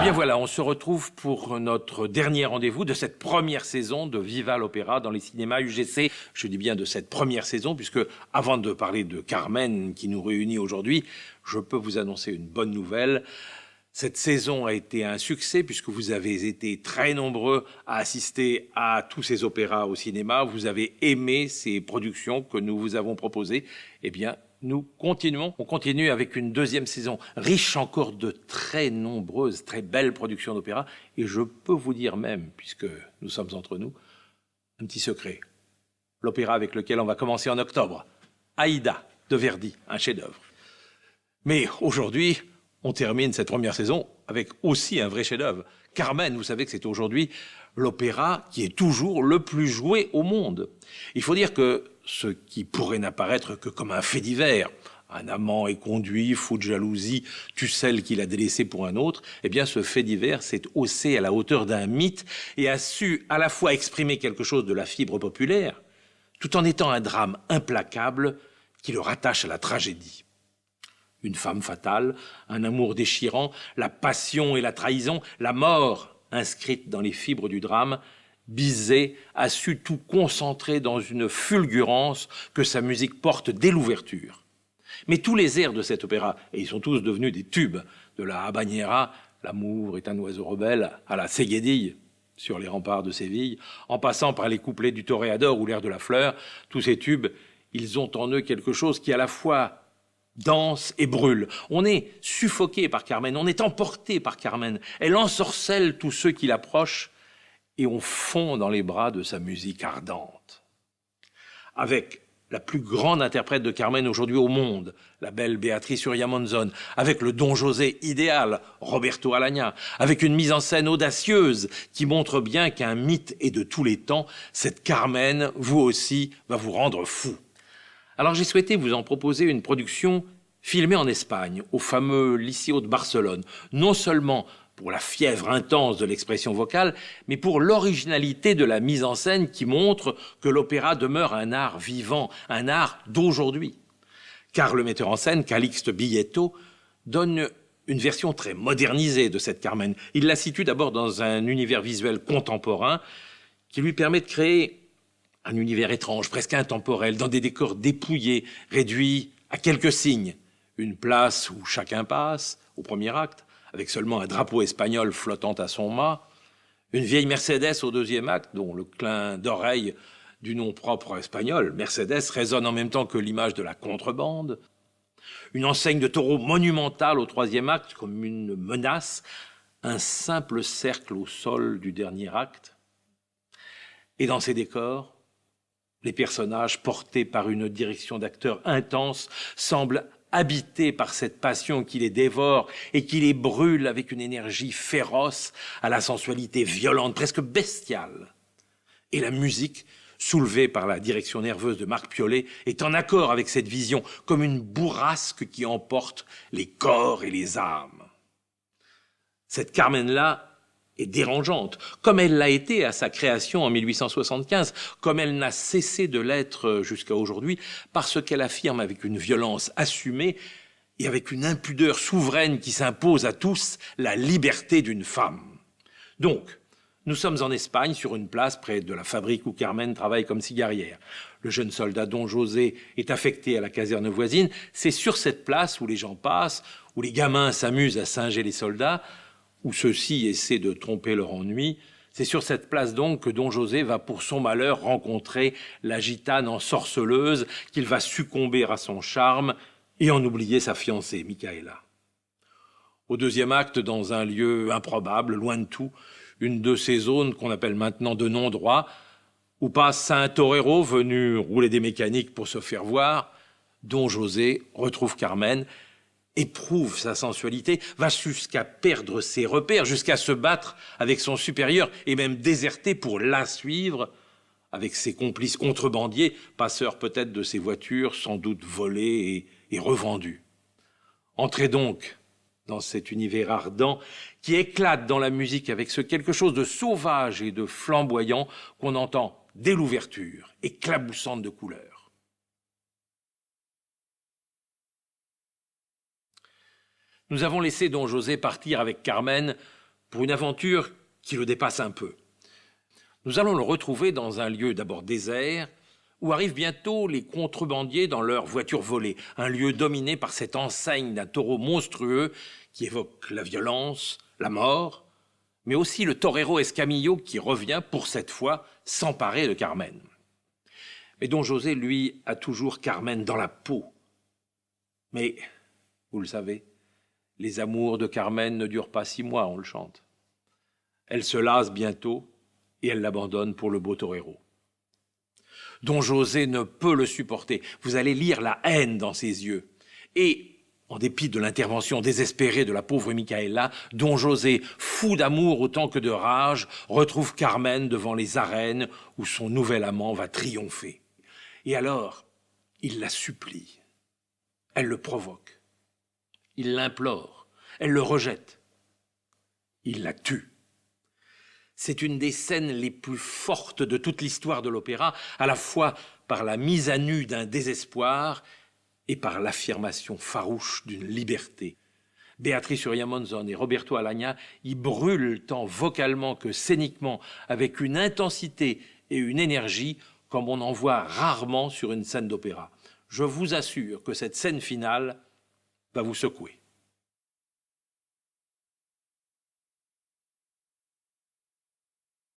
bien voilà, on se retrouve pour notre dernier rendez-vous de cette première saison de Viva l'Opéra dans les cinémas UGC. Je dis bien de cette première saison, puisque avant de parler de Carmen qui nous réunit aujourd'hui, je peux vous annoncer une bonne nouvelle. Cette saison a été un succès puisque vous avez été très nombreux à assister à tous ces opéras au cinéma. Vous avez aimé ces productions que nous vous avons proposées. Eh bien, nous continuons. On continue avec une deuxième saison riche encore de très nombreuses, très belles productions d'opéra. Et je peux vous dire même, puisque nous sommes entre nous, un petit secret. L'opéra avec lequel on va commencer en octobre. Aïda de Verdi, un chef-d'œuvre. Mais aujourd'hui, on termine cette première saison avec aussi un vrai chef-d'œuvre. Carmen, vous savez que c'est aujourd'hui l'opéra qui est toujours le plus joué au monde. Il faut dire que ce qui pourrait n'apparaître que comme un fait divers, un amant est conduit, fou de jalousie, tue celle qu'il a délaissée pour un autre, eh bien ce fait divers s'est haussé à la hauteur d'un mythe et a su à la fois exprimer quelque chose de la fibre populaire, tout en étant un drame implacable qui le rattache à la tragédie. Une femme fatale, un amour déchirant, la passion et la trahison, la mort inscrite dans les fibres du drame, Bizet a su tout concentrer dans une fulgurance que sa musique porte dès l'ouverture. Mais tous les airs de cet opéra, et ils sont tous devenus des tubes, de la habanera, l'amour est un oiseau rebelle, à la seguedille, sur les remparts de Séville, en passant par les couplets du Toréador ou l'air de la fleur, tous ces tubes, ils ont en eux quelque chose qui à la fois danse et brûle. On est suffoqué par Carmen, on est emporté par Carmen. Elle ensorcelle tous ceux qui l'approchent et on fond dans les bras de sa musique ardente. Avec la plus grande interprète de Carmen aujourd'hui au monde, la belle Béatrice Uria Monzon, avec le Don José idéal, Roberto Alagna, avec une mise en scène audacieuse qui montre bien qu'un mythe est de tous les temps, cette Carmen, vous aussi, va vous rendre fou. Alors j'ai souhaité vous en proposer une production filmée en Espagne, au fameux Liceo de Barcelone, non seulement pour la fièvre intense de l'expression vocale, mais pour l'originalité de la mise en scène qui montre que l'opéra demeure un art vivant, un art d'aujourd'hui. Car le metteur en scène, Calixte Billetto, donne une version très modernisée de cette Carmen. Il la situe d'abord dans un univers visuel contemporain qui lui permet de créer un univers étrange, presque intemporel, dans des décors dépouillés, réduits à quelques signes. Une place où chacun passe, au premier acte, avec seulement un drapeau espagnol flottant à son mât. Une vieille Mercedes au deuxième acte, dont le clin d'oreille du nom propre espagnol, Mercedes, résonne en même temps que l'image de la contrebande. Une enseigne de taureau monumentale au troisième acte, comme une menace. Un simple cercle au sol du dernier acte. Et dans ces décors, les personnages, portés par une direction d'acteurs intense, semblent habités par cette passion qui les dévore et qui les brûle avec une énergie féroce à la sensualité violente, presque bestiale. Et la musique, soulevée par la direction nerveuse de Marc Piollet, est en accord avec cette vision, comme une bourrasque qui emporte les corps et les âmes. Cette Carmen-là est dérangeante, comme elle l'a été à sa création en 1875, comme elle n'a cessé de l'être jusqu'à aujourd'hui, parce qu'elle affirme avec une violence assumée et avec une impudeur souveraine qui s'impose à tous la liberté d'une femme. Donc, nous sommes en Espagne, sur une place près de la fabrique où Carmen travaille comme cigarière. Le jeune soldat Don José est affecté à la caserne voisine. C'est sur cette place où les gens passent, où les gamins s'amusent à singer les soldats, où ceux-ci essaient de tromper leur ennui. C'est sur cette place donc que Don José va pour son malheur rencontrer la gitane ensorceleuse, qu'il va succomber à son charme et en oublier sa fiancée, Micaela. Au deuxième acte, dans un lieu improbable, loin de tout, une de ces zones qu'on appelle maintenant de non-droit, où passe un torero venu rouler des mécaniques pour se faire voir, Don José retrouve Carmen, éprouve sa sensualité, va jusqu'à perdre ses repères, jusqu'à se battre avec son supérieur et même déserter pour la suivre avec ses complices contrebandiers, passeurs peut-être de ses voitures, sans doute volées et revendues. Entrez donc dans cet univers ardent qui éclate dans la musique avec ce quelque chose de sauvage et de flamboyant qu'on entend dès l'ouverture, éclaboussante de couleurs. Nous avons laissé Don José partir avec Carmen pour une aventure qui le dépasse un peu. Nous allons le retrouver dans un lieu d'abord désert, où arrivent bientôt les contrebandiers dans leurs voitures volées, un lieu dominé par cette enseigne d'un taureau monstrueux qui évoque la violence, la mort, mais aussi le torero Escamillo qui revient, pour cette fois, s'emparer de Carmen. Mais Don José, lui, a toujours Carmen dans la peau. Mais, vous le savez, les amours de Carmen ne durent pas 6 mois, on le chante. Elle se lasse bientôt et elle l'abandonne pour le beau torero. Don José ne peut le supporter. Vous allez lire la haine dans ses yeux. Et, en dépit de l'intervention désespérée de la pauvre Micaëla, Don José, fou d'amour autant que de rage, retrouve Carmen devant les arènes où son nouvel amant va triompher. Et alors, il la supplie. Elle le provoque. Il l'implore. Elle le rejette. Il la tue. C'est une des scènes les plus fortes de toute l'histoire de l'opéra, à la fois par la mise à nu d'un désespoir et par l'affirmation farouche d'une liberté. Beatrice Uriamonzon et Roberto Alagna y brûlent tant vocalement que scéniquement, avec une intensité et une énergie comme on en voit rarement sur une scène d'opéra. Je vous assure que cette scène finale va vous secouer.